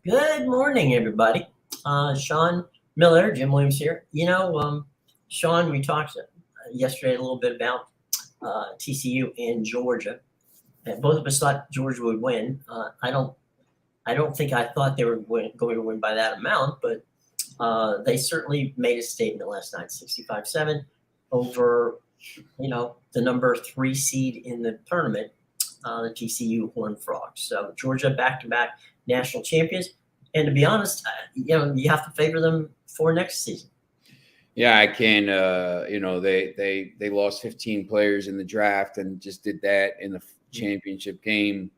Good morning, everybody. Sean Miller, Jim Williams here. Sean, we talked yesterday a little bit about TCU and Georgia, and both of us thought Georgia would win. I don't think I thought they were going to win by that amount, but they certainly made a statement last night, 65-7 over, the number 3 seed in the tournament, the TCU Horned Frogs. So Georgia back-to-back national champions. And to be honest, you have to favor them for next season. Yeah, I can. They lost 15 players in the draft and just did that in the championship game.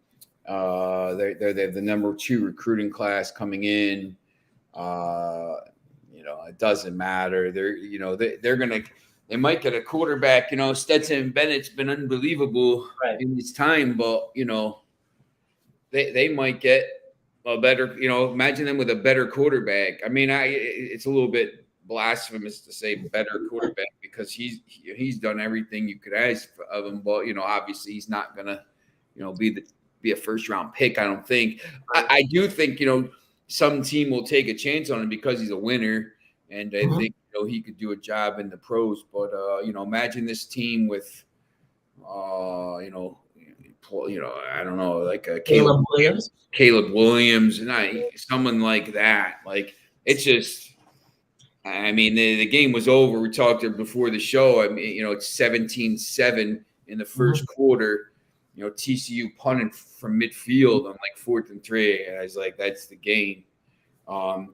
They're the number 2 recruiting class coming in. It doesn't matter. They might get a quarterback. Stetson Bennett's been unbelievable in his time, but they might get a better. Imagine them with a better quarterback. I mean, it's a little bit blasphemous to say better quarterback because he's done everything you could ask of him, but obviously he's not gonna be a first round pick. I don't think. I do think some team will take a chance on him because he's a winner, and I think he could do a job in the pros. But imagine this team with I don't know, like a Caleb Williams, and someone like that. Like it's just. I mean, the game was over. We talked before the show. I mean, it's 17-7 in the first quarter. TCU punted from midfield on like 4th and 3. And I was like, that's the game. And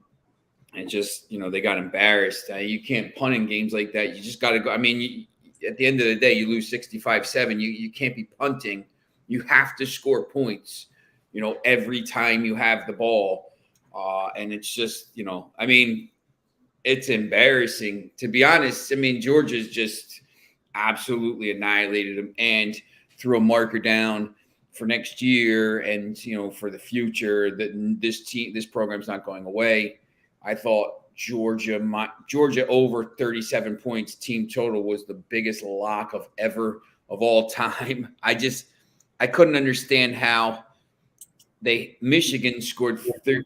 just, they got embarrassed. You can't punt in games like that. You just got to go. I mean, at the end of the day, you lose 65-7. You can't be punting. You have to score points, every time you have the ball. And it's just, I mean, it's embarrassing, to be honest. I mean, Georgia's just absolutely annihilated them and threw a marker down for next year and, for the future that this program's not going away. I thought Georgia over 37 points team total was the biggest lock of all time. I couldn't understand how Michigan scored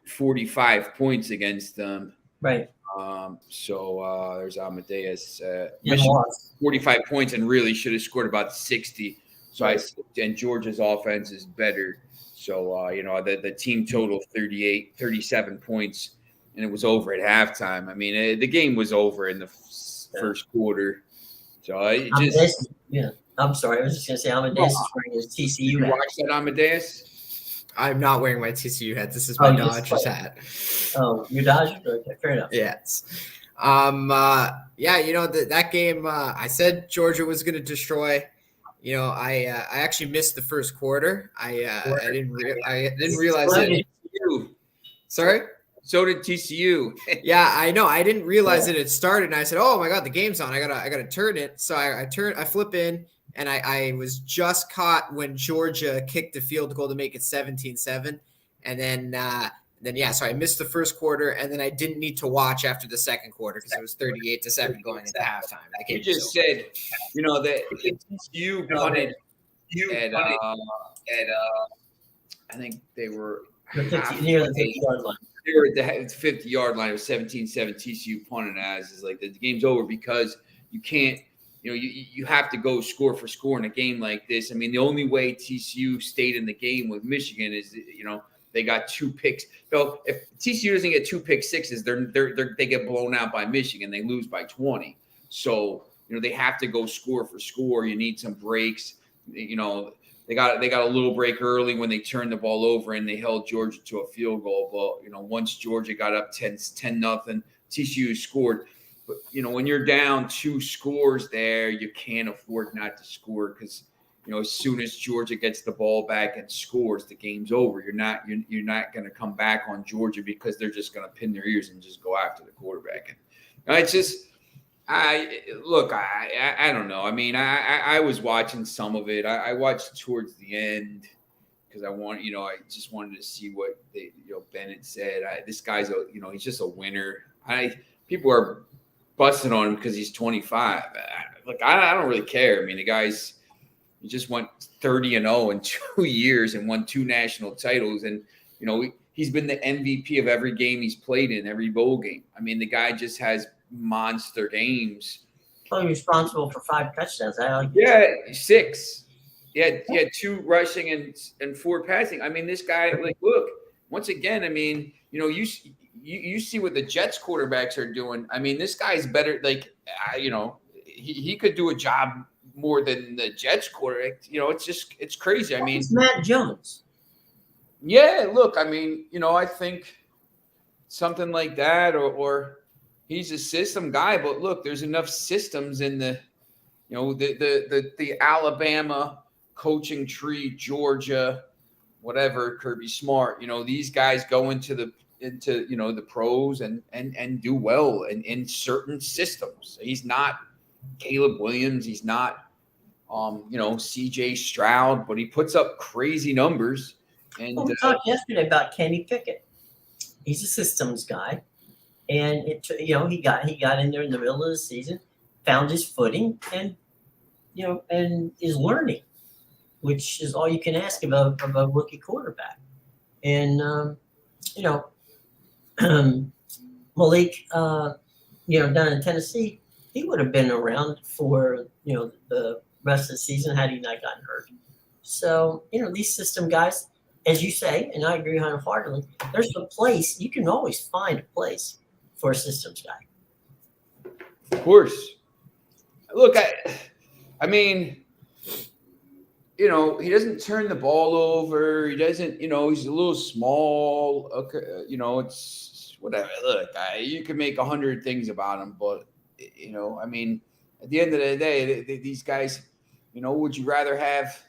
45 points against them. Right. There's Amedeus. Michigan 45 points and really should have scored about 60. And Georgia's offense is better. So, the team total 37 points, and it was over at halftime. I mean, the game was over in the first quarter. So I'm sorry. I was just going to say Amedeus is wearing his TCU hat. You watch that, Amedeus? I'm not wearing my TCU hat. This is my Dodgers hat. Oh, your Dodgers? Okay, fair enough. Yes. That game, I said Georgia was going to destroy. I actually missed the first quarter. I didn't realize it. Sorry? So did TCU. Yeah, I know. I didn't realize it had started, and I said, "Oh my God, the game's on! I gotta turn it." So I flip in, and I was just caught when Georgia kicked the field goal to make it 17-7, and then so I missed the first quarter, and then I didn't need to watch after the second quarter because it was 38-7 going into halftime. You just said, that TCU punted at I think they were near the 50-yard line. They were at the 50-yard line. It was 17-7. TCU punted as is like the game's over because you can't. You have to go score for score in a game like this. I mean, the only way TCU stayed in the game with Michigan is they got 2 picks. So if TCU doesn't get 2 pick sixes, they get blown out by Michigan. They lose by 20. So they have to go score for score. You need some breaks. They got a little break early when they turned the ball over and they held Georgia to a field goal. But once Georgia got up 10-0, TCU scored. But when you're down 2 scores there, you can't afford not to score because as soon as Georgia gets the ball back and scores, the game's over. You're not going to come back on Georgia because they're just going to pin their ears and just go after the quarterback. And it's just. I don't know. I mean, I was watching some of it. I watched towards the end because I just wanted to see what Bennett said. This guy's he's just a winner. People are busting on him because he's 25. I don't really care. I mean, he just went 30-0 in 2 years and won 2 national titles. And he's been the MVP of every game he's played in, every bowl game. I mean, the guy just has monster games. Well, he's responsible for 5 touchdowns. Yeah, 6. He had 2 rushing and 4 passing. I mean, this guy, like, look, once again, I mean, you see what the Jets quarterbacks are doing. I mean, this guy's better. Like, he could do a job more than the Jets quarterback. It's crazy. I mean, it's Matt Jones. Yeah, look, I mean, I think something like that, or he's a system guy. But look, there's enough systems in the Alabama coaching tree, Georgia, whatever, Kirby Smart. These guys go into the pros and do well in certain systems. He's not Caleb Williams. He's not CJ Stroud, but he puts up crazy numbers. And we talked yesterday about Kenny Pickett. He's a systems guy, and he got in there in the middle of the season, found his footing, and is learning, which is all you can ask of a rookie quarterback. And Malik, down in Tennessee, he would have been around for the rest of the season had he not gotten hurt. So these system guys, as you say, and I agree wholeheartedly, there's a place, you can always find a place for a systems guy. Of course. Look, I mean, he doesn't turn the ball over. He doesn't, he's a little small. Okay, it's whatever. Look, you can make 100 things about him, but, I mean, at the end of the day, these guys, would you rather have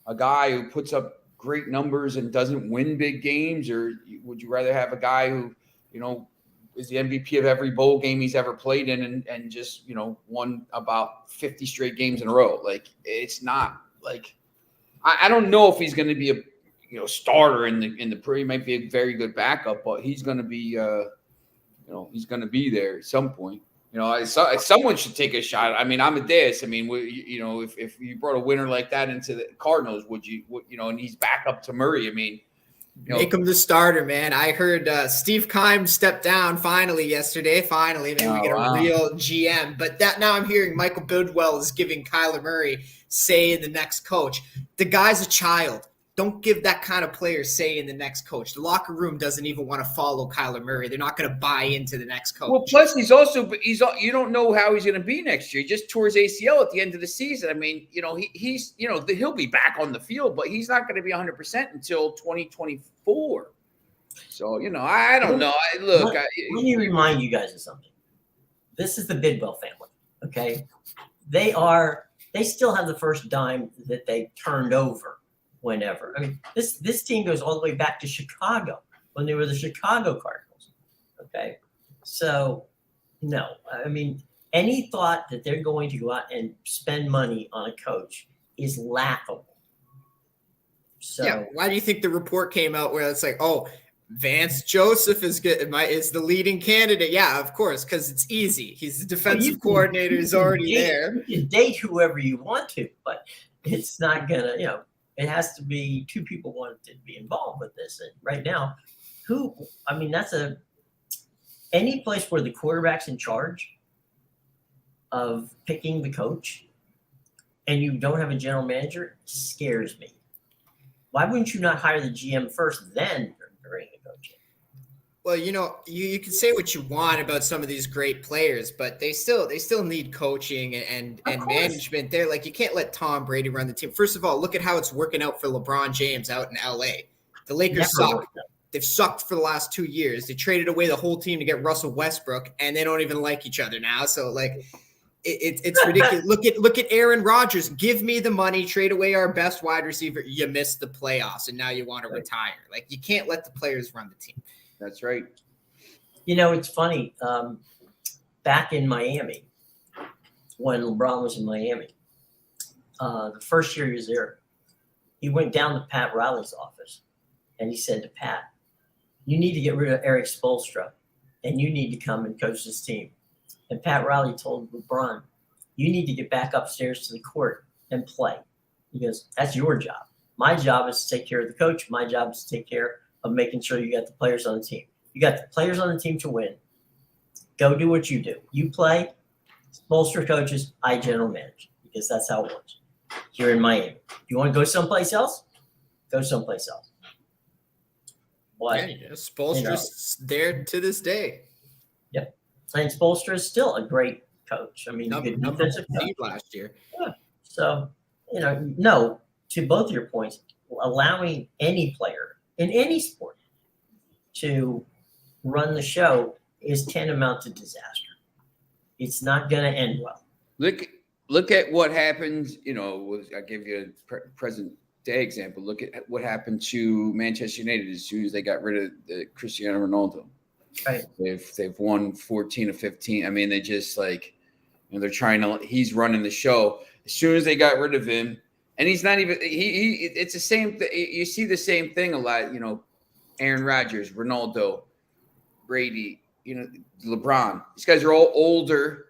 a guy who puts up great numbers and doesn't win big games, or would you rather have a guy who, is the MVP of every bowl game he's ever played in and just, won about 50 straight games in a row? Like, it's not like, I don't know if he's going to be a, starter in the pre. He might be a very good backup, but he's going to be, he's going to be there at some point. Someone should take a shot. I mean, Amedeus. I mean, if you brought a winner like that into the Cardinals, would you, and he's back up to Murray. I mean, make him the starter, man. I heard Steve Keim stepped down finally yesterday. Finally, man, we get a real GM. But now I'm hearing Michael Bidwell is giving Kyler Murray say in the next coach. The guy's a child. Don't give that kind of player say in the next coach. The locker room doesn't even want to follow Kyler Murray. They're not going to buy into the next coach. Well, plus you don't know how he's going to be next year. He just tore his ACL at the end of the season. I mean, he'll be back on the field, but he's not going to be 100% until 2024. So, I don't know. Let me remind you guys of something. This is the Bidwell family, okay? They still have the first dime that they turned over. Whenever. I mean, this team goes all the way back to Chicago when they were the Chicago Cardinals. Okay. So, no. I mean, any thought that they're going to go out and spend money on a coach is laughable. So, yeah. Why do you think the report came out where it's like, oh, Vance Joseph is the leading candidate? Yeah, of course, because it's easy. He's the defensive coordinator. He's already there. You can date whoever you want to, but it's not going to, it has to be 2 people want to be involved with this. And right now, that's any place where the quarterback's in charge of picking the coach and you don't have a general manager scares me. Why wouldn't you not hire the GM first, then bring the coach in? Well, you can say what you want about some of these great players, but they still need coaching and management there. Like, you can't let Tom Brady run the team. First of all, look at how it's working out for LeBron James out in LA. The Lakers suck. They've sucked for the last 2 years. They traded away the whole team to get Russell Westbrook, and they don't even like each other now. So, like, it's ridiculous. Look at Aaron Rodgers. Give me the money, trade away our best wide receiver. You missed the playoffs, and now you want to retire. Like, you can't let the players run the team. That's right. It's funny. Back in Miami, when LeBron was in Miami, the first year he was there, he went down to Pat Riley's office, and he said to Pat, "You need to get rid of Eric Spoelstra, and you need to come and coach this team." And Pat Riley told LeBron, "You need to get back upstairs to the court and play." He goes, "That's your job. My job is to take care of the coach. My job is to take care of making sure you got the players on the team. You got the players on the team to win. Go do what you do. You play, Bolster coaches, I general manage, because that's how it works. Here in Miami. If you want to go someplace else, go someplace else. But, Yeah, Spoelstra's there to this day. Yep. And Spolstra is still a great coach. I mean, good defensive coach last year. Yeah. So, no, to both your points, allowing any player in any sport to run the show is tantamount to disaster. It's not going to end well. Look at what happened. I give you a present day example. Look at what happened to Manchester United as soon as they got rid of Cristiano Ronaldo. Right. They've won 14 or 15. I mean, they just they're trying to. He's running the show. As soon as they got rid of him, and he's not even. It's the same. You see the same thing a lot. Aaron Rodgers, Ronaldo, Brady. LeBron. These guys are all older,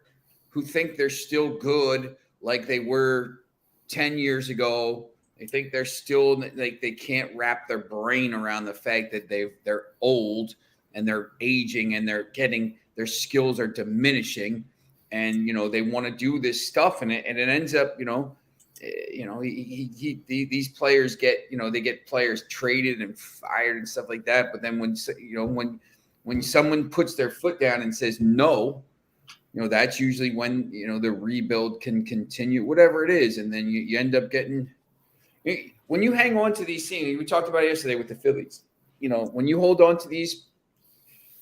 who think they're still good, like they were 10 years ago. They think they're still like they can't wrap their brain around the fact that they're old and they're aging and their skills are diminishing, and they want to do this stuff, and it ends up these players get players traded and fired and stuff like that. But then when someone puts their foot down and says no, that's usually when the rebuild can continue, whatever it is, and then you end up getting. When you hang on to these things, we talked about it yesterday with the Phillies. When you hold on to these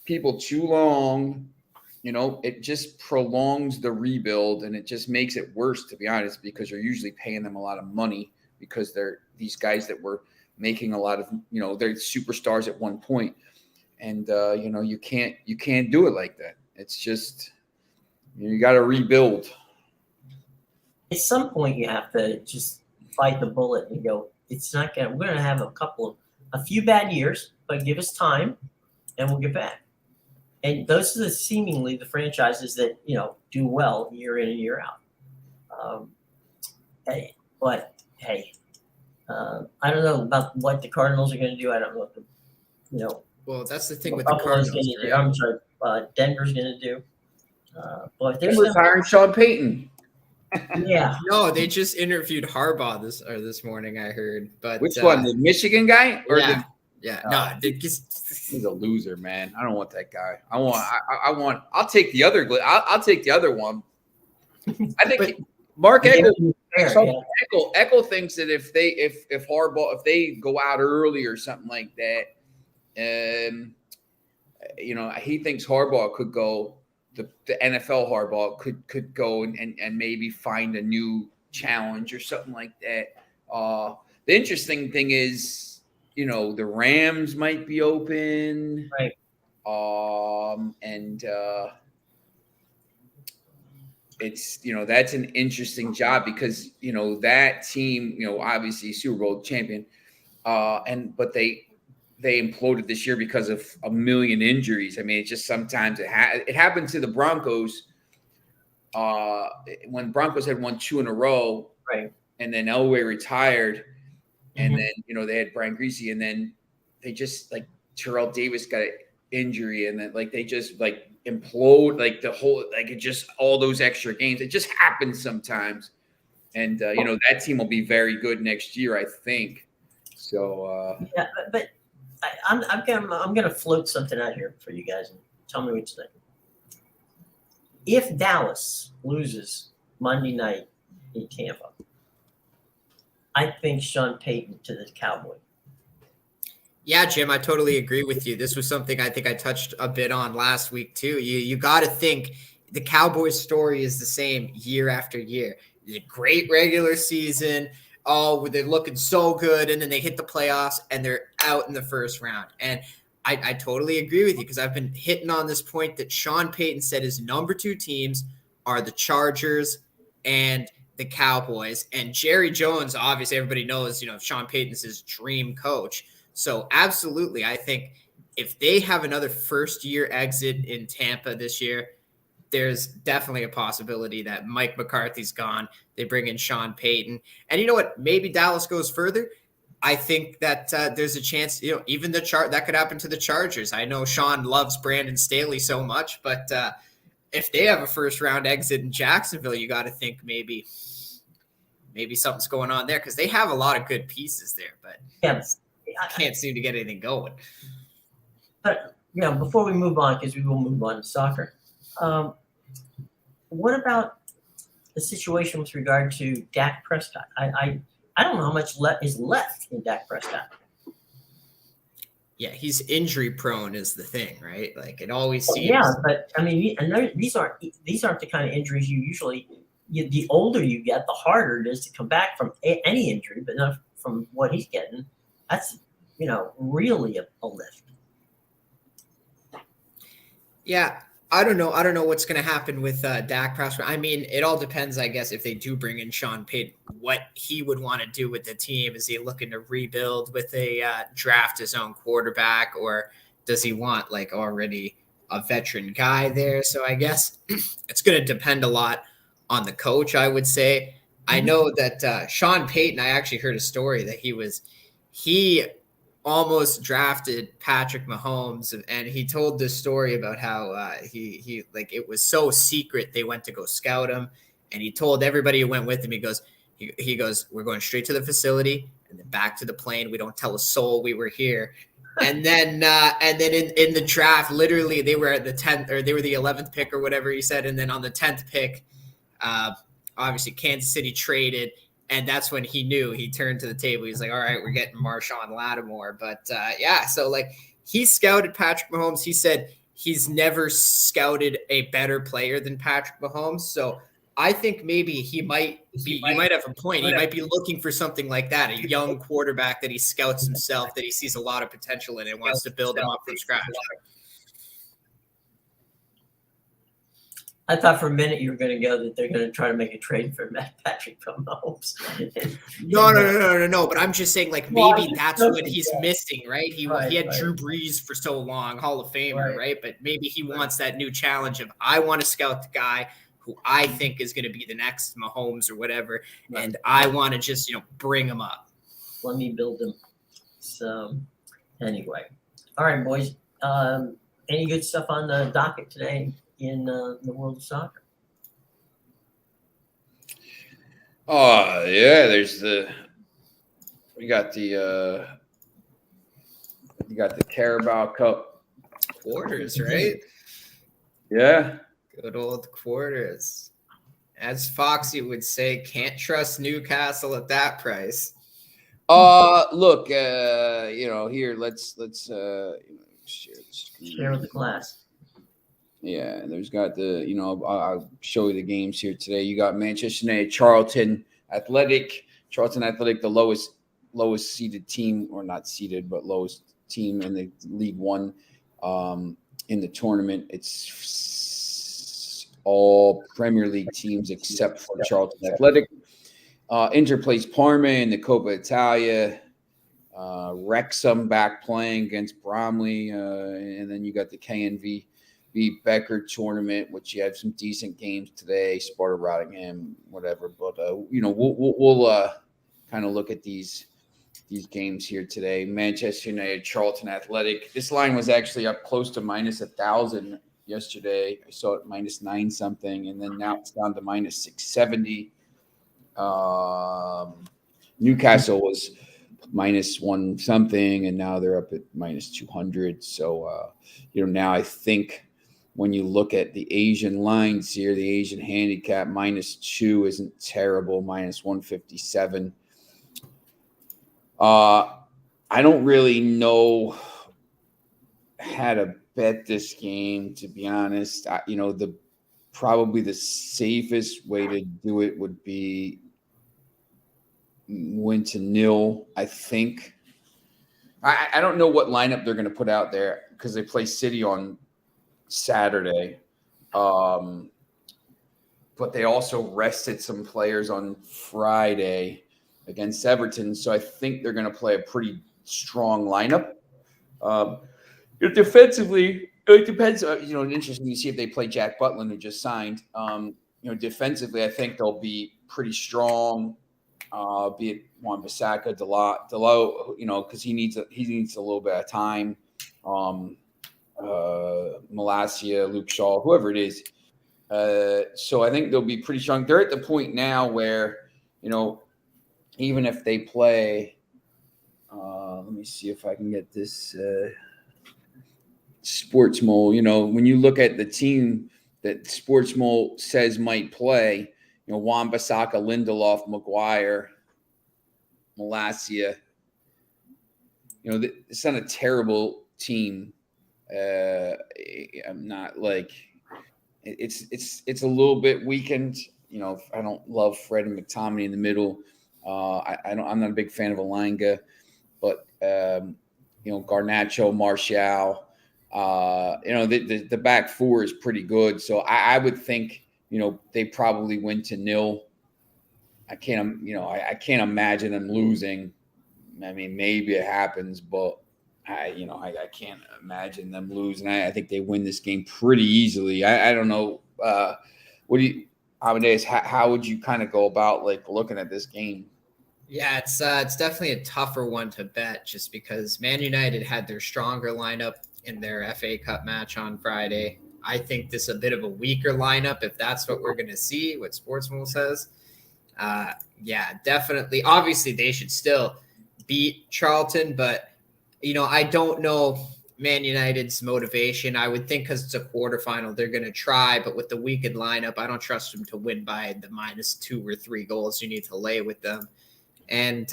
people too long, it just prolongs the rebuild, and it just makes it worse, to be honest, because you're usually paying them a lot of money because they're these guys that were making a lot of, they're superstars at one point, and you can't do it like that. It's just you got to rebuild. At some point, you have to just bite the bullet and go, it's not going to, we're going to have a few bad years, but give us time and we'll get back. And those are seemingly the franchises that, do well year in and year out. I don't know about what the Cardinals are going to do. I don't know what well, that's the thing what with the Buffalo's Cardinals. gonna do. I'm sorry, Denver's going to do. But there's Denver's hiring Sean Payton. Yeah. No, they just interviewed Harbaugh this morning, I heard. But which one? The Michigan guy? Or yeah. No, he's a loser, man. I don't want that guy. I'll take the other. I'll take the other one. I think Mark Eckel thinks that if Harbaugh, if they go out early or something like that, he thinks Harbaugh could go. The NFL Harbaugh could go and maybe find a new challenge or something like that. The interesting thing is, the Rams might be open, right? And it's that's an interesting job because that team obviously Super Bowl champion, but they imploded this year because of a million injuries. I mean, it's just sometimes it happened to the Broncos when Broncos had won 2 in a row, right? And then Elway retired, and then they had Brian Greasy, and then they just Terrell Davis got an injury, and then they just implode the whole it just all those extra games. It just happens sometimes, and that team will be very good next year, I think. So yeah, but. I'm gonna float something out here for you guys and tell me what you think. If Dallas loses Monday night in Tampa, I think Sean Payton to the Cowboys. Yeah, Jim, I totally agree with you. This was something I think I touched a bit on last week too. You got to think the Cowboys story is the same year after year. The great regular season. Oh, they're looking so good, and then they hit the playoffs, and they're out in the first round. And I totally agree with you because I've been hitting on this point that Sean Payton said his number 2 teams are the Chargers and the Cowboys. And Jerry Jones, obviously, everybody knows, Sean Payton's his dream coach. So absolutely, I think if they have another first-year exit in Tampa this year, there's definitely a possibility that Mike McCarthy's gone. They bring in Sean Payton. And you know what? Maybe Dallas goes further. I think that there's a chance, even the chart that could happen to the Chargers. I know Sean loves Brandon Staley so much, but if they have a first round exit in Jacksonville, you got to think maybe something's going on there, because they have a lot of good pieces there, but I can't seem to get anything going. But before we move on, because we will move on to soccer, what about the situation with regard to Dak Prescott? I don't know how much is left in Dak Prescott. Yeah, he's injury prone is the thing, right? Like it always seems. Yeah, but I mean, these aren't the kind of injuries you usually. The older you get, the harder it is to come back from any injury, but not from what he's getting. That's really a lift. Yeah, I don't know. I don't know what's going to happen with Dak Prescott. I mean, it all depends, I guess, if they do bring in Sean Payton, what he would want to do with the team. Is he looking to rebuild with a draft his own quarterback, or does he want like already a veteran guy there? So I guess it's going to depend a lot on the coach, I would say. I know that Sean Payton, I actually heard a story that he almost drafted Patrick Mahomes, and he told this story about how he like it was so secret they went to go scout him, and he told everybody who went with him, he goes, we're going straight to the facility and then back to the plane. We don't tell a soul we were here. And then in the draft, literally they were at the 10th, or they were the 11th pick or whatever he said, and then on the 10th pick, obviously Kansas City traded. And that's when he knew. He turned to the table. He's like, all right, we're getting Marshawn Lattimore. But, so, like, he scouted Patrick Mahomes. He said he's never scouted a better player than Patrick Mahomes. So I think maybe he might be – you might have a point. He might be looking for something like that, a young quarterback that he scouts himself, that he sees a lot of potential in and wants to build him up from scratch. I thought for a minute you were going to go that they're going to try to make a trade for Patrick Mahomes. No. But I'm just saying, like, maybe that's what he's missing, right? He had Drew Brees for so long, Hall of Famer, right? But maybe he wants that new challenge of, I want to scout the guy who I think is going to be the next Mahomes or whatever, and I want to just, bring him up. Let me build him. So, anyway. All right, boys. Any good stuff on the docket today in the world of soccer? Oh yeah, you got the Carabao Cup quarters, right? Yeah, good old quarters. As Foxy would say, can't trust Newcastle at that price. Look, here let's share the screen. Share with the class. Yeah, there's got the, I'll show you the games here today. You got Manchester United, Charlton Athletic, the lowest seeded team, or not seeded, but lowest team in the League One in the tournament. It's all Premier League teams except for Charlton Athletic. Inter plays Parma in the Coppa Italia. Wrexham back playing against Bromley, and then you got the KNV Becker tournament, which you have some decent games today. Sparta Rotterdam, whatever. But we'll kind of look at these games here today. Manchester United, Charlton Athletic. This line was actually up close to minus 1,000 yesterday. I saw it minus 9 something, and then now it's down to minus 670. Newcastle was minus 1 something, and now they're up at minus 200. So now I think when you look at the Asian lines here, the Asian handicap minus 2 isn't terrible, minus 157. I don't really know how to bet this game, to be honest. Probably the safest way to do it would be win to nil, I think. I don't know what lineup they're going to put out there because they play City on Saturday. But they also rested some players on Friday against Everton. So I think they're going to play a pretty strong lineup. Defensively, it depends. Interesting to see if they play Jack Butland, who just signed. Defensively, I think they'll be pretty strong. be it Wan-Bissaka, Delo, because he needs a little bit of time. Malacia, Luke Shaw, whoever it is. So I think they'll be pretty strong. They're at the point now where, even if they play, let me see if I can get this Sportsmole. When you look at the team that Sportsmole says might play, Wan-Bissaka, Lindelof, Maguire, Malacia. It's not a terrible team. I'm not like it's a little bit weakened. I don't love Fred and McTominay in the middle. I'm not a big fan of Alanga, but Garnacho, Martial. The back four is pretty good. So I would think they probably win to 0. I can't imagine them losing. I mean, maybe it happens, but I can't imagine them losing. I think they win this game pretty easily. I don't know. What do you, Amedeus? How would you kind of go about looking at this game? Yeah, it's definitely a tougher one to bet just because Man United had their stronger lineup in their FA Cup match on Friday. I think this is a bit of a weaker lineup if that's what we're going to see, what Sportsman says. Yeah, definitely. Obviously, they should still beat Charlton, but, I don't know Man United's motivation. I would think because it's a quarterfinal, they're going to try, but with the weakened lineup, I don't trust them to win by the -2 or 3 goals you need to lay with them. And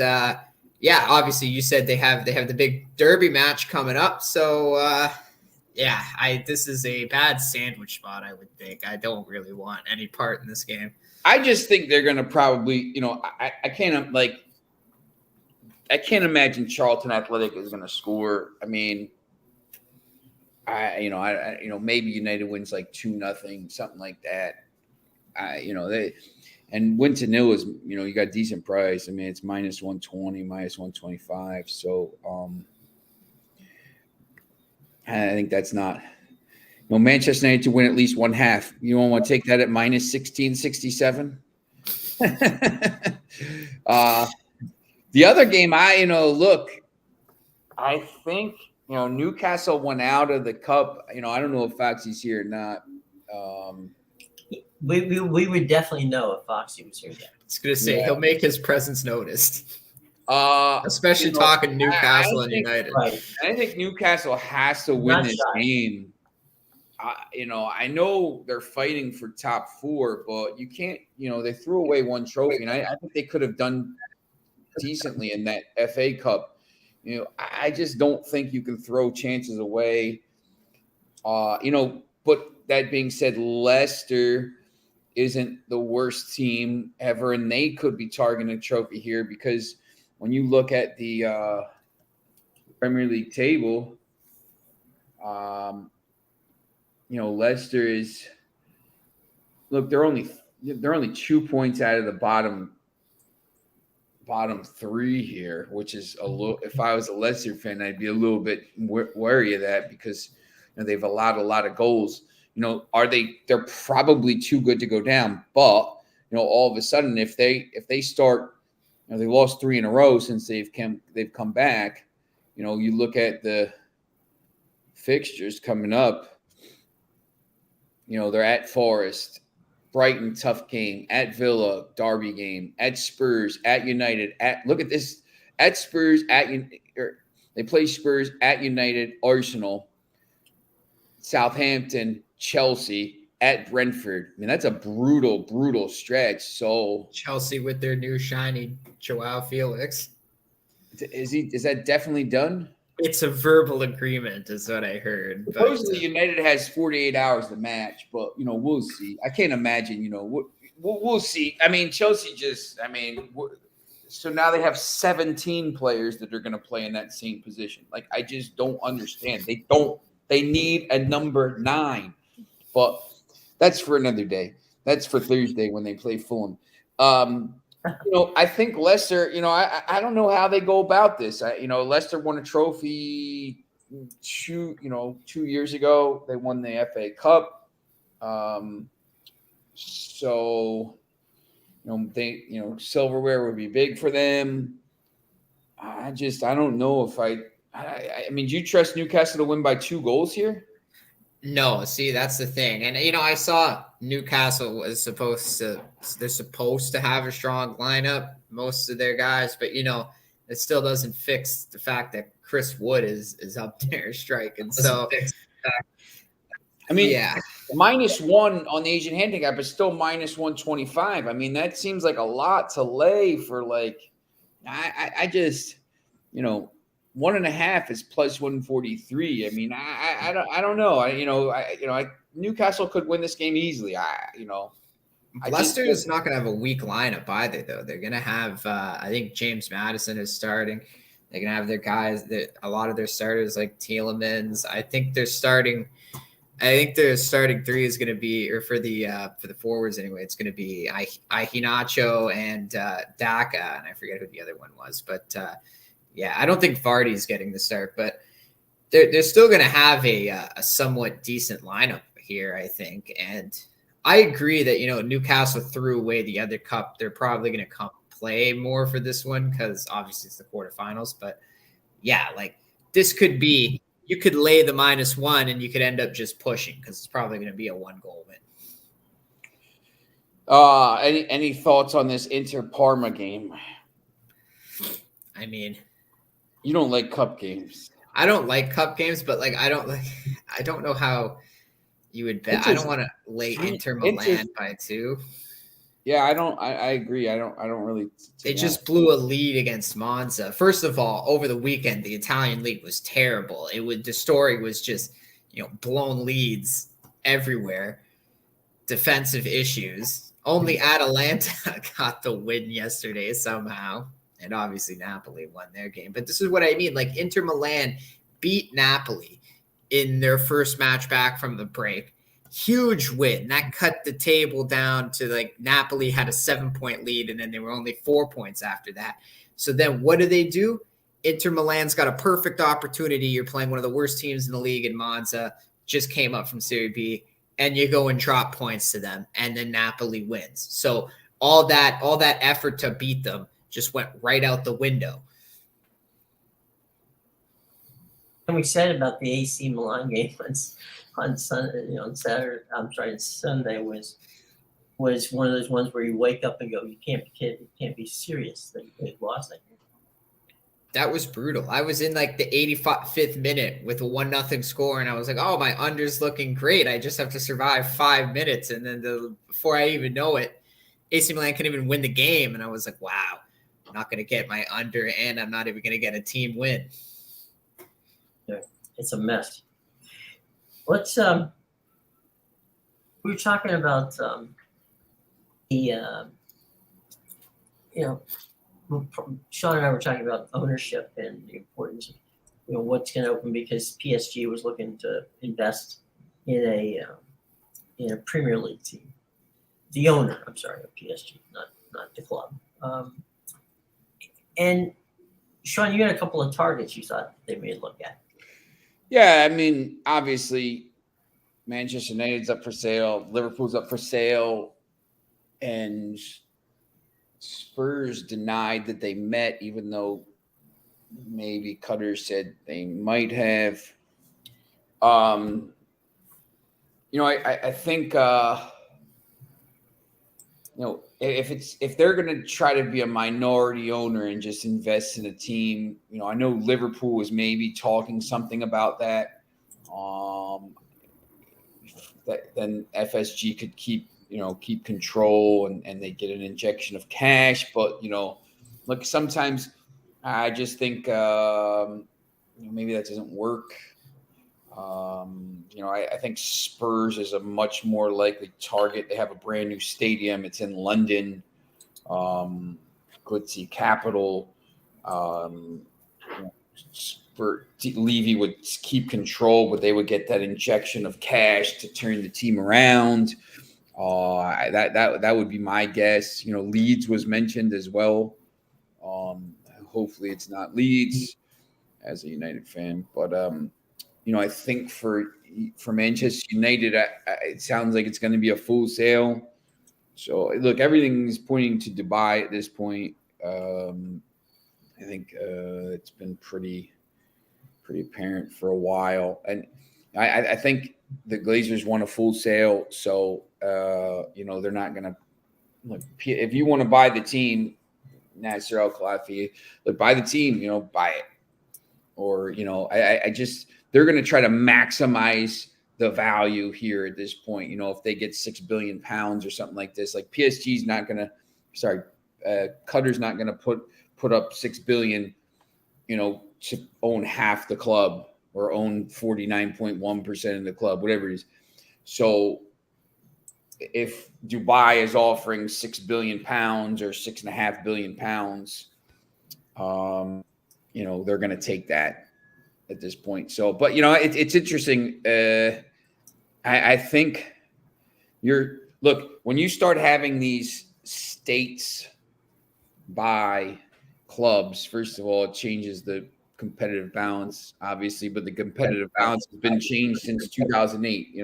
yeah, obviously you said they have the big derby match coming up. So this is a bad sandwich spot, I would think. I don't really want any part in this game. I just think they're going to probably, I can't imagine Charlton Athletic is going to score. I mean, maybe United wins 2-0, something like that. And win to 0 is, you got decent price. I mean, it's -120, -125. So I think that's not. Manchester United to win at least 1/2. You don't want to take that at -1667. The other game, I think Newcastle went out of the cup. I don't know if Foxy's here or not. We would definitely know if Foxy was here yet. I was going to say, he'll make his presence noticed. Especially talking Newcastle and United. Right. I think Newcastle has to win this game. I know they're fighting for top 4, but you can't, they threw away one trophy, and I think they could have done decently in that FA Cup. I just don't think you can throw chances away. But that being said, Leicester isn't the worst team ever, and they could be targeting a trophy here because when you look at the Premier League table, Leicester is they're only 2 points out of the bottom 3 here, which is a little. If I was a Leicester fan, I'd be a little bit wary of that because they've allowed a lot of goals. They're probably too good to go down, but all of a sudden, if they start, they lost 3 in a row since they've come back. You look at the fixtures coming up. They're at Forest, Brighton, tough game, at Villa, derby game, at Spurs, at United, look at this, at Spurs, they play Spurs, at United, Arsenal, Southampton, Chelsea, at Brentford. I mean, that's a brutal stretch. So Chelsea with their new shiny Joao Felix. Is that definitely done? It's a verbal agreement, is what I heard. Supposedly, United has 48 hours to match, but we'll see. I can't imagine. We'll see. I mean, Chelsea so now they have 17 players that are going to play in that same position. I just don't understand. They need a number 9, but that's for another day. That's for Thursday when they play Fulham. I think Leicester, I don't know how they go about this. Leicester won a trophy 2 years ago. They won the FA Cup. So, Silverware would be big for them. I don't know if I mean, do you trust Newcastle to win by 2 goals here? No, see, that's the thing. And I saw Newcastle they're supposed to have a strong lineup, most of their guys, but it still doesn't fix the fact that Chris Wood is up there striking. So I mean, yeah. -1 on the Asian handicap is still -125. I mean, that seems like a lot to lay for I just 1.5 is +143. I mean, I don't know. Newcastle could win this game easily. Leicester is not going to have a weak lineup either, though. They're going to have, I think James Madison is starting. They're going to have their guys a lot of their starters like Tielemans. I think their starting 3 is going to be, or for the forwards anyway, it's going to be Hinacho and Daka, and I forget who the other one was, but yeah, I don't think Vardy's getting the start, but they're still going to have a somewhat decent lineup here, I think. And I agree that, Newcastle threw away the other cup. They're probably going to come play more for this one because obviously it's the quarterfinals. But yeah, this could be, you could lay the -1 and you could end up just pushing because it's probably going to be a 1-goal win. Any thoughts on this Inter-Parma game? I mean, you don't like cup games. I don't like cup games, but I don't know how you would bet. I don't want to lay Inter Milan by 2. Yeah, I agree. I don't really. They just blew a lead against Monza. First of all, over the weekend, the Italian league was terrible. The story was just, blown leads everywhere, defensive issues. Only Atalanta got the win yesterday somehow. And obviously Napoli won their game. But this is what I mean. Inter Milan beat Napoli in their first match back from the break. Huge win. That cut the table down to Napoli had a 7-point lead, and then they were only 4 points after that. So then what do? Inter Milan's got a perfect opportunity. You're playing one of the worst teams in the league in Monza, just came up from Serie B, and you go and drop points to them, and then Napoli wins. So all that effort to beat them just went right out the window. And we said about the AC Milan game on Sunday, Sunday was one of those ones where you wake up and go, you can't be serious that they lost that game. That was brutal. I was in the 85th minute with a 1-0 score, and I was like, oh, my under's looking great. I just have to survive 5 minutes. And then before I even know it, AC Milan couldn't even win the game. And I was like, wow, I'm not going to get my under, and I'm not even going to get a team win. Yeah, it's a mess. Let's we were talking about Sean and I were talking about ownership and the importance of what's going to open, because PSG was looking to invest in a Premier League team. The owner, I'm sorry, of PSG, not the club. And Sean, you had a couple of targets you thought they may look at. Yeah, I mean, obviously, Manchester United's up for sale, Liverpool's up for sale, and Spurs denied that they met, even though maybe Qatar said they might have. I think if they're going to try to be a minority owner and just invest in a team, I know Liverpool is maybe talking something about that. Then FSG could keep control and they get an injection of cash. But, look, sometimes I just think, maybe that doesn't work. I think Spurs is a much more likely target. They have a brand new stadium. It's in London. Could see capital. Levy would keep control, but they would get that injection of cash to turn the team around. That would be my guess. Leeds was mentioned as well. Hopefully it's not Leeds as a United fan, but I think for Manchester United, it sounds like it's going to be a full sale. So look, everything's pointing to Dubai at this point. I think it's been pretty apparent for a while, and I think the Glazers want a full sale, so they're not going to look. If you want to buy the team, Nasser Al Khelaifi, look, buy the team, buy it, or I just they're going to try to maximize the value here at this point. If they get £6 billion or something like this, like PSG's not going to, Qatar's not going to put up $6 billion, to own half the club or own 49.1% of the club, whatever it is. So if Dubai is offering £6 billion or £6.5 billion, they're going to take that at this point. So, but it's interesting. I think when you start having these states buy clubs, first of all, it changes the competitive balance, obviously, but the competitive balance has been changed since 2008.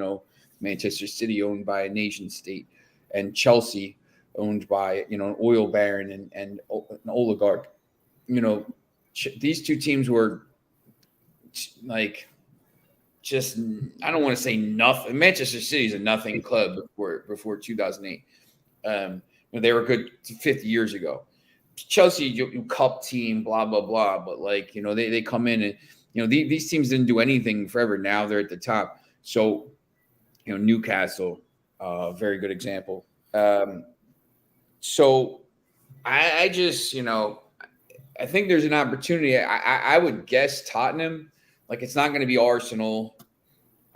Manchester City owned by a nation state, and Chelsea owned by an oil baron and an oligarch. These two teams were like just, I don't want to say nothing. Manchester City is a nothing club before 2008. They were good 50 years ago. Chelsea, cup team, blah blah blah. But they come in and these teams didn't do anything forever. Now they're at the top. So Newcastle, very good example. So I just I think there's an opportunity. I would guess Tottenham. It's not going to be Arsenal.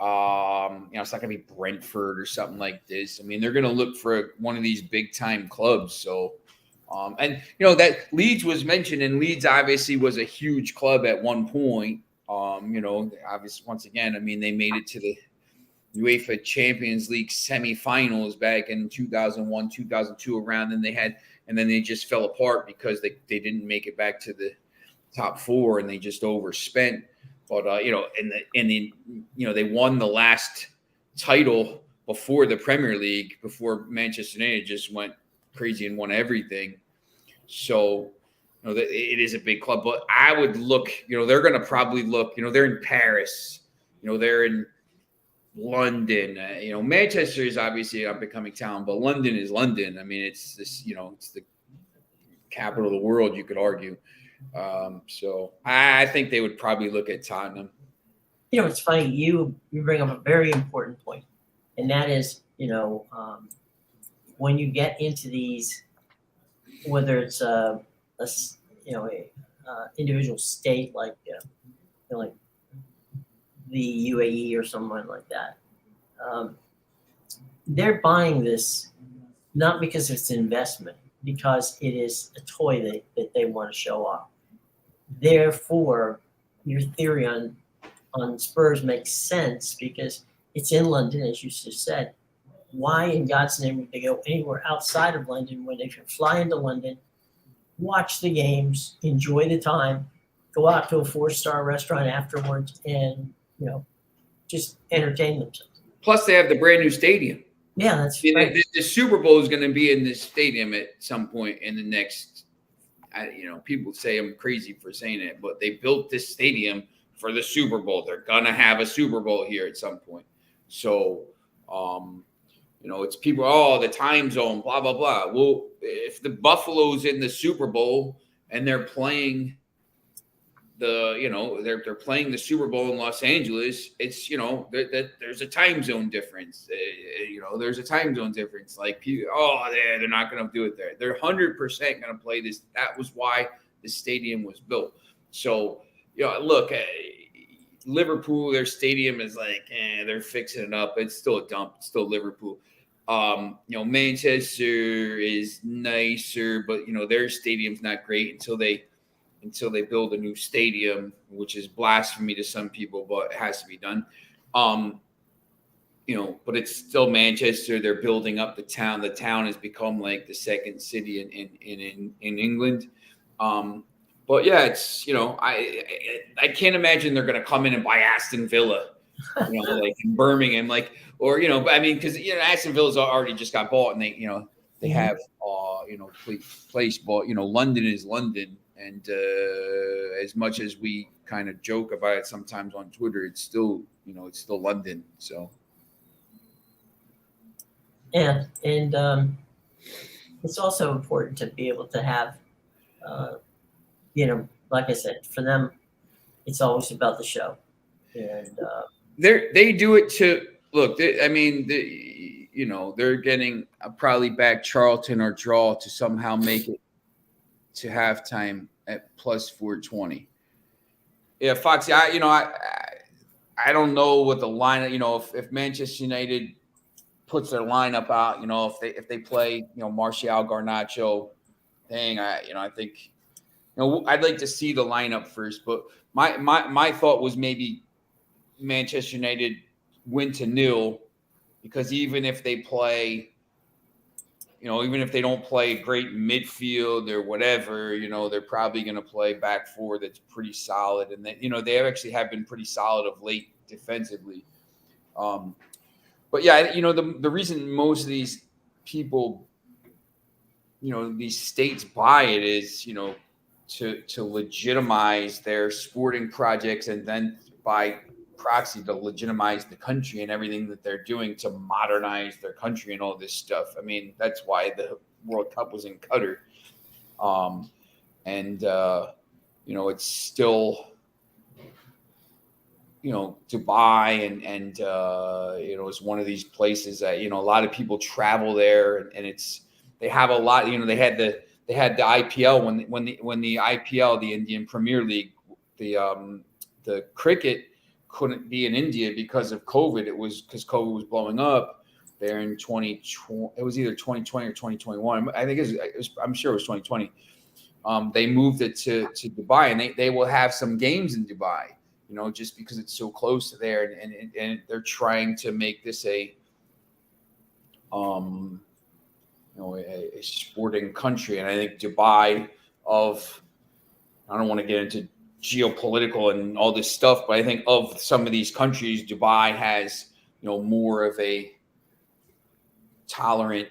It's not going to be Brentford or something like this. I mean, they're going to look for one of these big time clubs. So. That Leeds was mentioned, and Leeds obviously was a huge club at one point. Obviously, once again, I mean, they made it to the UEFA Champions League semifinals back in 2001, 2002 around. And then they just fell apart because they didn't make it back to the top four, and they just overspent. But they won the last title before the Premier League, before Manchester United just went crazy and won everything. So, it is a big club, but I would look, they're going to probably look, they're in Paris, they're in London, Manchester is obviously a becoming town, but London is London. I mean, it's this, it's the capital of the world, you could argue. So I think they would probably look at Tottenham. It's funny. You bring up a very important point, and that is, when you get into these, whether it's a individual state like like the UAE or someone like that, they're buying this not because it's an investment, because it is a toy that they want to show off. Therefore, your theory on Spurs makes sense because it's in London, as you just said. Why in God's name would they go anywhere outside of London when they can fly into London, watch the games, enjoy the time, go out to a 4-star restaurant afterwards, and just entertain themselves? Plus, they have the brand new stadium. Yeah, that's right. The Super Bowl is going to be in this stadium at some point in the next. People say I'm crazy for saying it, but they built this stadium for the Super Bowl. They're gonna have a Super Bowl here at some point. So, it's people. The time zone, blah blah blah. Well, if the Buffalo's in the Super Bowl and they're playing they're playing the Super Bowl in Los Angeles, it's there's a time zone difference. There's a time zone difference. They're not going to do it there. They're 100% going to play this. That was why the stadium was built. So look, Liverpool, their stadium is they're fixing it up. It's still a dump. It's still Liverpool. Manchester is nicer, but their stadium's not great until they build a new stadium, which is blasphemy to some people, but it has to be done. But it's still Manchester. They're building up the town. The town has become like the second city in England. But yeah, it's I can't imagine they're going to come in and buy Aston Villa, like in Birmingham, because Aston Villa's already just got bought, and they have place ball. London is London, and as much as we kind of joke about it sometimes on Twitter, it's still London. So yeah, and it's also important to be able to have, like I said, for them, it's always about the show, and they do it to look. They're getting probably back Charlton or draw to somehow make it to halftime at plus 420. Yeah, Foxy. I don't know what the lineup. If Manchester United puts their lineup out, if they play, Martial, Garnacho, thing. I think, I'd like to see the lineup first. But my thought was maybe Manchester United win to 0, because even if they play, even if they don't play great midfield or whatever, they're probably going to play back four that's pretty solid, and they actually have been pretty solid of late defensively. But yeah, the reason most of these people, these states buy it is, to legitimize their sporting projects, and then by proxy to legitimize the country and everything that they're doing to modernize their country and all this stuff. I mean, that's why the World Cup was in Qatar. It's still, Dubai and it's one of these places that, a lot of people travel there, and they have a lot, they had the IPL when the IPL, the Indian Premier League, the cricket couldn't be in India because of COVID. It was because COVID was blowing up there in 2020. It was either 2020 or 2021. I think I'm sure it was 2020. They moved it to Dubai, and they will have some games in Dubai, just because it's so close to there, and they're trying to make this a sporting country. And I think Dubai I don't want to get into geopolitical and all this stuff, but I think of some of these countries, Dubai has, more of a tolerant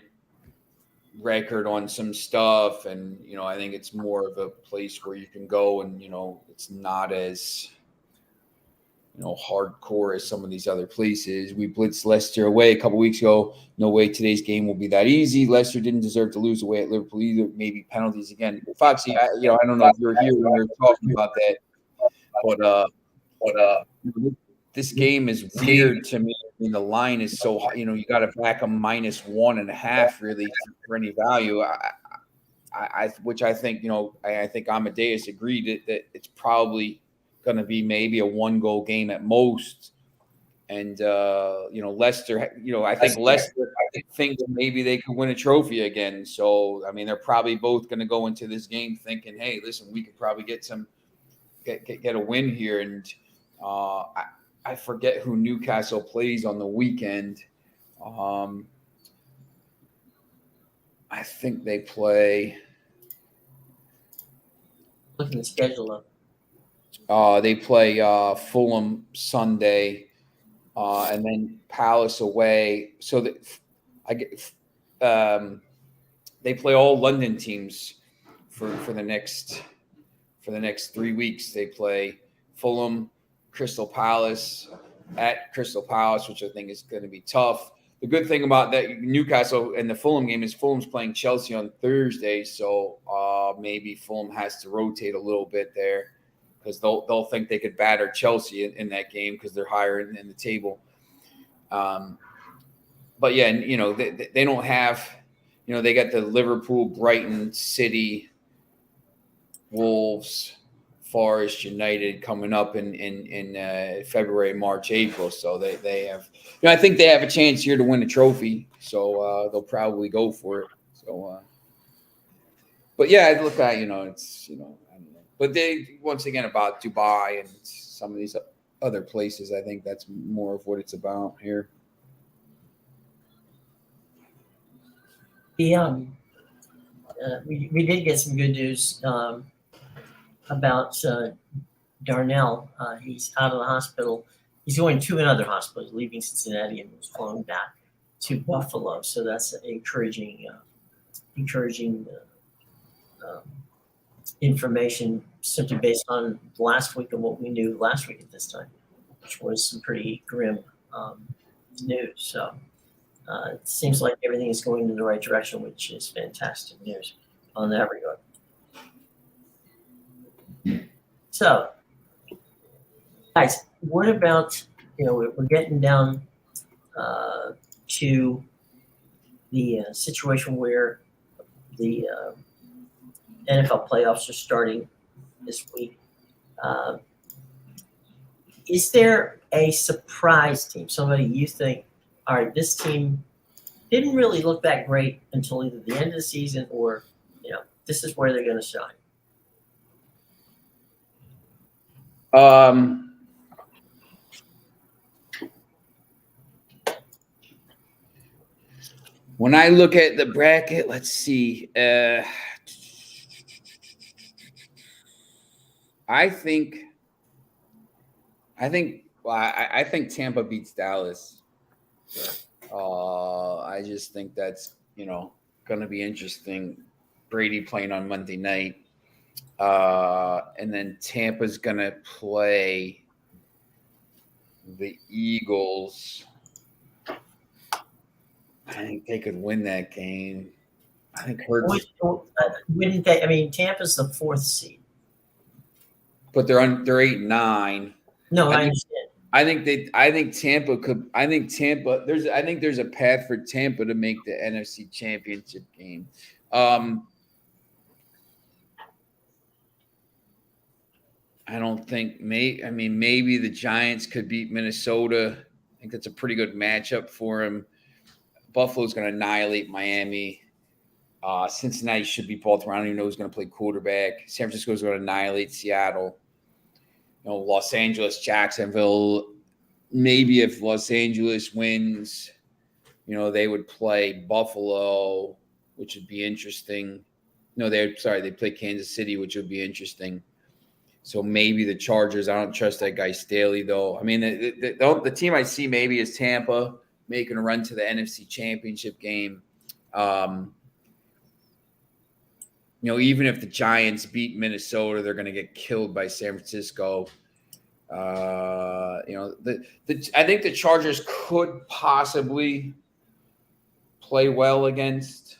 record on some stuff. And, I think it's more of a place where you can go and, it's not as, hardcore as some of these other places. We blitzed Leicester away a couple weeks ago. No way today's game will be that easy. Leicester didn't deserve to lose away at Liverpool either. Maybe penalties again. Foxy, I don't know if you were here when we were talking about that, but this game is weird to me. I mean, the line is so high. You got to back a -1.5 really for any value. Which I think, I think Amedeus agreed that it's probably going to be maybe a 1-goal game at most. And, Leicester, I think Leicester thinks maybe they could win a trophy again. So, I mean, they're probably both going to go into this game thinking, hey, listen, we could probably get a win here. And I forget who Newcastle plays on the weekend. I think they play. Looking at the schedule up. They play Fulham Sunday, and then Palace away. So they play all London teams for the next 3 weeks. They play Fulham, Crystal Palace, at Crystal Palace, which I think is going to be tough. The good thing about that Newcastle and the Fulham game is Fulham's playing Chelsea on Thursday, so maybe Fulham has to rotate a little bit there, because they'll think they could batter Chelsea in that game because they're higher in the table. But yeah, they don't have, they got the Liverpool, Brighton, City, Wolves, Forest, United coming up in February, March, April. So they have, I think they have a chance here to win a trophy. So they'll probably go for it. So, but yeah, look at, it's, I don't know. But they, once again, about Dubai and some of these other places, I think that's more of what it's about here. The we did get some good news about Darnell. He's out of the hospital. He's going to another hospital. He's leaving Cincinnati and was flown back to Buffalo. So that's encouraging encouraging information simply based on last week and what we knew last week at this time, which was some pretty grim news. So it seems like everything is going in the right direction, which is fantastic news on that regard. So, guys, what about, we're getting down to the situation where the NFL playoffs are starting this week. Is there a surprise team, somebody you think, all right, this team didn't really look that great until either the end of the season or, this is where they're going to shine? When I look at the bracket, let's see. I think Tampa beats Dallas. I just think that's, going to be interesting. Brady playing on Monday night. And then Tampa's going to play the Eagles. I think they could win that game. I think Hurts. Wouldn't they? I mean, Tampa's the 4th seed. But they're 8-9. No, I understand. I think Tampa could. I think there's a path for Tampa to make the NFC Championship game. I don't think maybe the Giants could beat Minnesota. I think that's a pretty good matchup for them. Buffalo's going to annihilate Miami. Cincinnati should be Baltimore. I don't even know who's going to play quarterback. San Francisco's going to annihilate Seattle. Los Angeles, Jacksonville. Maybe if Los Angeles wins, they would play Buffalo, which would be interesting. No, they play Kansas City, which would be interesting. So maybe the Chargers. I don't trust that guy Staley, though. I mean, the team I see maybe is Tampa making a run to the NFC Championship game. Even if the Giants beat Minnesota, they're going to get killed by San Francisco. I think the Chargers could possibly play well against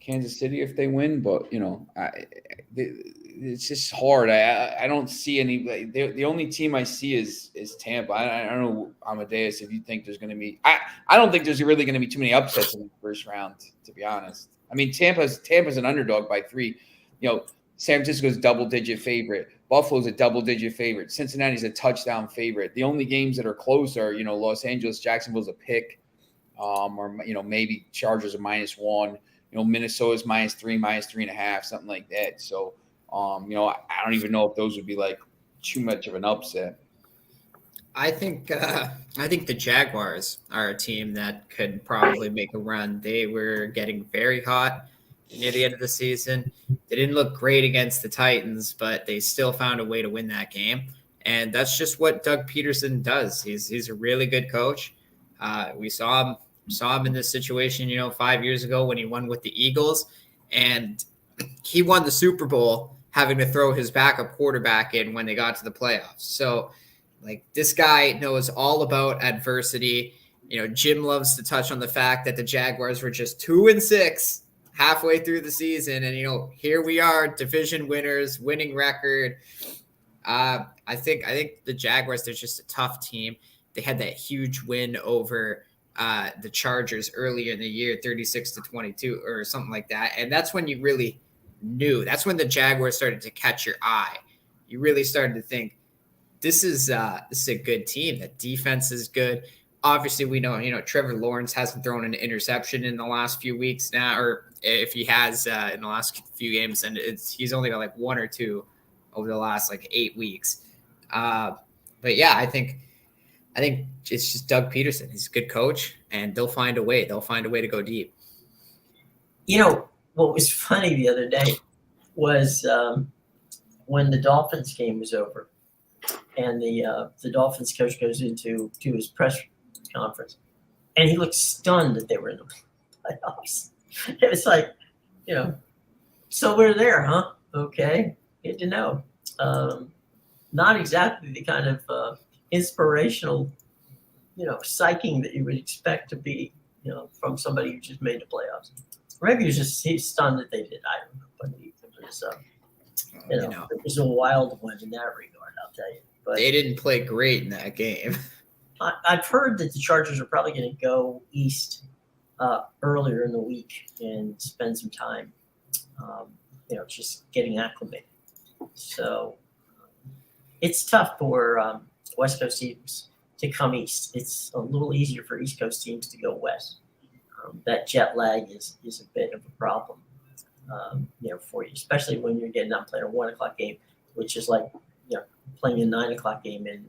Kansas City if they win, but it's just hard. I don't see any. The only team I see is Tampa. I don't know, Amedeus, if you think there's going to be. I don't think there's really going to be too many upsets in the first round, to be honest. I mean, Tampa's an underdog by 3. San Francisco's a double-digit favorite. Buffalo's a double-digit favorite. Cincinnati's a touchdown favorite. The only games that are close are Los Angeles, Jacksonville's a pick, or maybe Chargers are -1. Minnesota's -3, -3.5, something like that. So, I don't even know if those would be like too much of an upset. I think the Jaguars are a team that could probably make a run. They were getting very hot near the end of the season. They didn't look great against the Titans, but they still found a way to win that game. And that's just what Doug Peterson does. He's a really good coach. We saw him in this situation, 5 years ago when he won with the Eagles, and he won the Super Bowl having to throw his backup quarterback in when they got to the playoffs. So, this guy knows all about adversity. Jim loves to touch on the fact that the Jaguars were just 2-6 halfway through the season, and here we are, division winners, winning record. I think the Jaguars, they're just a tough team. They had that huge win over the Chargers earlier in the year, 36-22 or something like that. And that's when you really knew. That's when the Jaguars started to catch your eye. You really started to think, this is a good team. The defense is good. Obviously, we know, Trevor Lawrence hasn't thrown an interception in the last few weeks now, or if he has in the last few games, and he's only got 1 or 2 over the last 8 weeks. But yeah, I think it's just Doug Peterson. He's a good coach, and they'll find a way. They'll find a way to go deep. What was funny the other day was when the Dolphins game was over, and the Dolphins coach goes into his press conference, and he looked stunned that they were in playoffs. It was like, you know, so we're there, huh? Okay, good to know. Not exactly the kind of inspirational, psyching that you would expect to be, from somebody who just made the playoffs. Maybe he's stunned that they did. I don't know, but it was, it was a wild one in that regard. I'll tell you. But they didn't play great in that game. I've heard that the Chargers are probably going to go east earlier in the week and spend some time, just getting acclimated. So it's tough for West Coast teams to come east. It's a little easier for East Coast teams to go west. That jet lag is a bit of a problem, for you, especially when you're getting out playing a 1 o'clock game, which is like, playing a 9 o'clock game in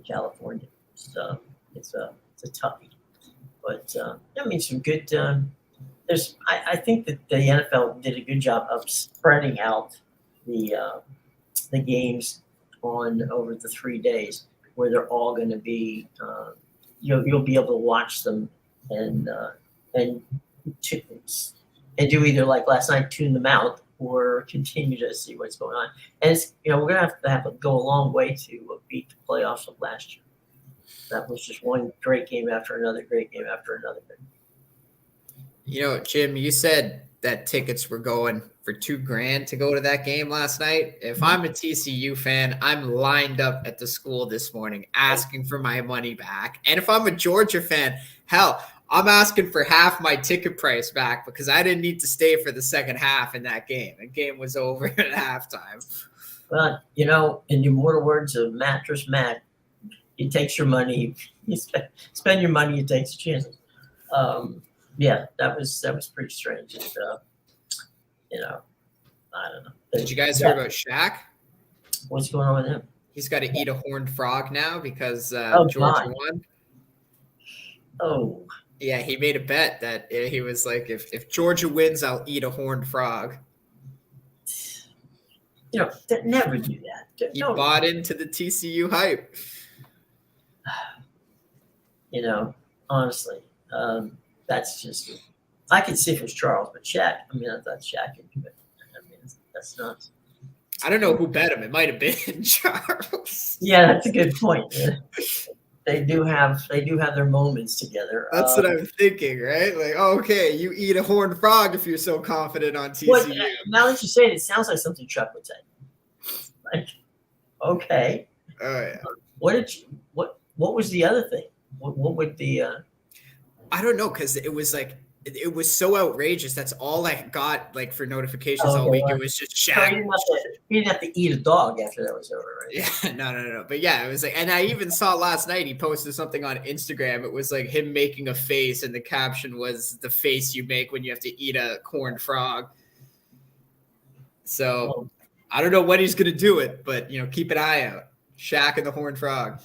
California. So it's a toughie. But some good. I think that the NFL did a good job of spreading out the games on over the 3 days, where they're all going to be. You'll be able to watch them and do either like last night, tune them out, or continue to see what's going on. And it's, we're going to have to go a long way to beat the playoffs of last year. That was just one great game after another great game after another. Jim, you said that tickets were going for $2,000 to go to that game last night. If I'm a TCU fan, I'm lined up at the school this morning asking for my money back. And if I'm a Georgia fan, hell, I'm asking for half my ticket price back because I didn't need to stay for the second half in that game. The game was over at halftime. Well, in the immortal words of Mattress Matt, he takes your money, you spend your money, he takes chances. Yeah, that was pretty strange. And, I don't know. Did you guys hear about Shaq? What's going on with him? He's got to eat a horned frog now because Georgia won. Oh. Yeah, he made a bet that he was like, if Georgia wins, I'll eat a horned frog. Never do that. He bought into the TCU hype. Honestly, that's just. I could see if it was Charles, but Shaq. I thought Shaq could do it. That's nuts. I don't know who bet him. It might have been Charles. Yeah, that's a good point. Yeah. They do have their moments together. That's what I'm thinking, right? Like, okay, you eat a horned frog if you're so confident on TCU. Now that you say it sounds like something Chuck would say. Like, okay. Oh yeah. What was the other thing? What would the? I don't know, because it was like it was so outrageous. That's all I got like for notifications all week. It was just Shaq. He didn't have to eat a dog after that was over, right? Yeah, no. But yeah, it was like, and I even saw last night he posted something on Instagram. It was like him making a face, and the caption was the face you make when you have to eat a corned frog. So I don't know when he's gonna do it, but keep an eye out. Shaq and the horned frog.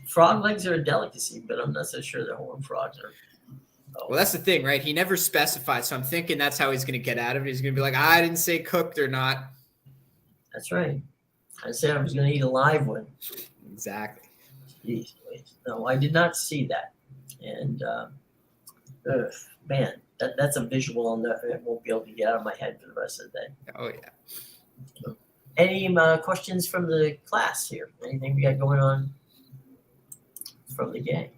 Frog legs are a delicacy, but I'm not so sure that horned frogs are. Well, that's the thing, right? He never specified, so I'm thinking that's how he's going to get out of it. He's going to be like, I didn't say cooked or not. That's right. I said I was going to eat a live one. Exactly. Jeez, no, I did not see that. And, man, that's a visual I won't be able to get out of my head for the rest of the day. Oh, yeah. Any questions from the class here? Anything we got going on from the game?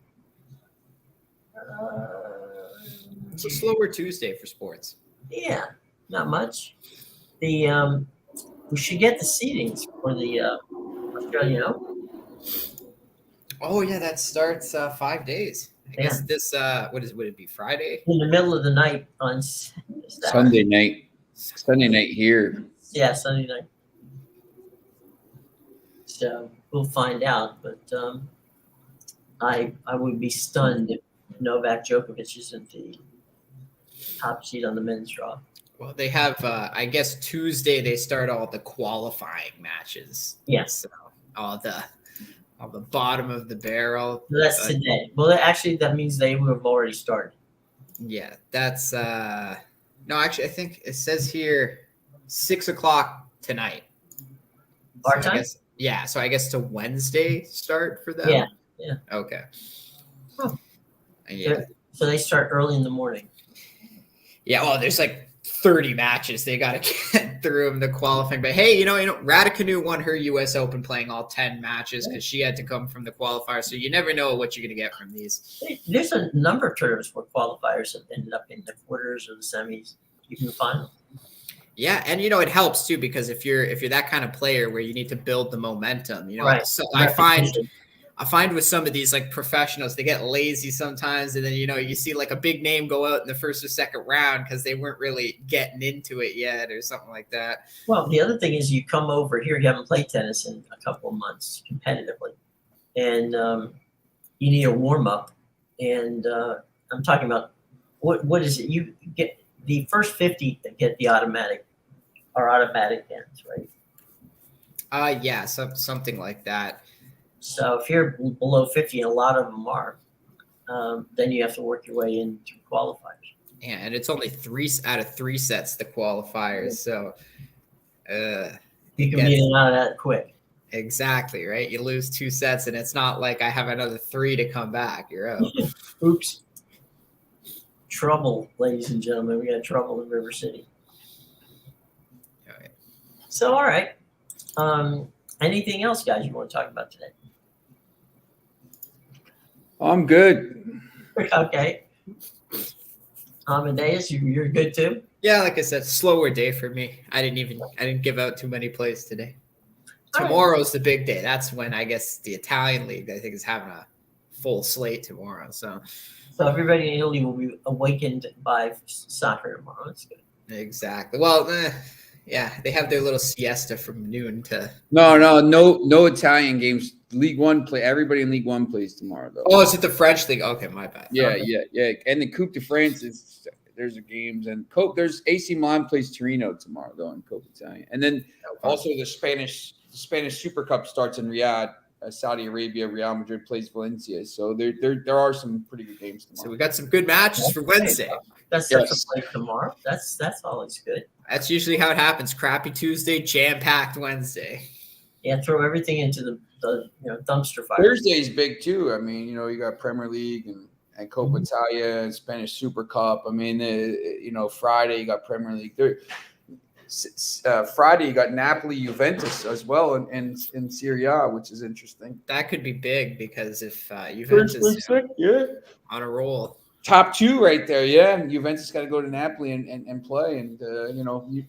It's a slower Tuesday for sports. Yeah, not much. We should get the seedings for the Australian Open. Oh yeah, that starts 5 days. I guess this would it be Friday? In the middle of the night on Sunday night. Sunday night here. Yeah, Sunday night. So we'll find out, but I would be stunned if Novak Djokovic isn't the top seed on the men's draw. Well, they have, I guess Tuesday they start all the qualifying matches. Yes, so all the bottom of the barrel. That's today. Well, that means they would have already started. Yeah, that's no. Actually, I think it says here 6:00 tonight. Our time. Yeah, so I guess it's a Wednesday start for them. Yeah. Okay. Huh. Yeah. So they start early in the morning. Yeah, well, there's like 30 matches they got to get through in the qualifying. But hey, Raducanu won her U.S. Open playing all 10 matches because she had to come from the qualifier. So you never know what you're going to get from these. There's a number of tournaments where qualifiers have ended up in the quarters or the semis, even the final. Yeah, and it helps too because if you're that kind of player where you need to build the momentum, Right. So I find with some of these like professionals, they get lazy sometimes, and then you see like a big name go out in the first or second round because they weren't really getting into it yet or something like that. Well, the other thing is you come over here, you haven't played tennis in a couple of months competitively, and you need a warm up. And I'm talking about what is it? You get the first 50 that get the automatic ends, right? Yeah, something like that. So if you're below 50, and a lot of them are, then you have to work your way in through qualifiers. Yeah, and it's only 3 out of 3 sets, the qualifiers. So you can be in and out of that quick. Exactly, right? You lose 2 sets, and it's not like I have another 3 to come back. You're out. Oops. Trouble, ladies and gentlemen. We got trouble in River City. All right. So, all right. Anything else, guys, you want to talk about today? I'm good. Okay. Amedeus, you're good too? Yeah, like I said, slower day for me. I didn't give out too many plays today. All right. Tomorrow's the big day. That's when I guess the Italian league, I think, is having a full slate tomorrow. So everybody in Italy will be awakened by soccer tomorrow. That's good. Exactly. Well, yeah, they have their little siesta from noon to. No Italian games. League One play. Everybody in League One plays tomorrow, though. Oh, is it the French league? Okay, my bad. Yeah, Okay. yeah. And the Coupe de France there's a games, and there's AC Milan plays Torino tomorrow though in Coupe Italian, and then also the Spanish Super Cup starts in Riyadh, Saudi Arabia. Real Madrid plays Valencia, so there are some pretty good games tomorrow. So we got some good matches for Wednesday. That's such a play tomorrow. That's always good. That's usually how it happens. Crappy Tuesday, jam-packed Wednesday. Yeah, throw everything into the dumpster fire. Thursday's big too. I mean, you got Premier League and Copa Italia and Spanish Super Cup. I mean, Friday you got Premier League. Friday you got Napoli, Juventus as well in Serie A, which is interesting. That could be big because if Juventus on a roll. Top 2 right there, yeah. Juventus got to go to Napoli and play, and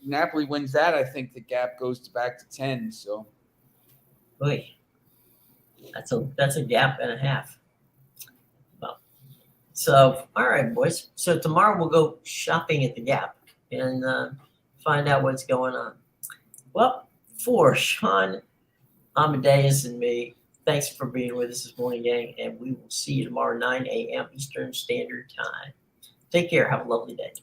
Napoli wins that. I think the gap goes back to 10. So, Oy. That's a gap and a half. Well, so all right, boys. So tomorrow we'll go shopping at the Gap and find out what's going on. Well, for Sean, Amedeus, and me, thanks for being with us this morning, gang, and we will see you tomorrow, 9 a.m. Eastern Standard Time. Take care. Have a lovely day.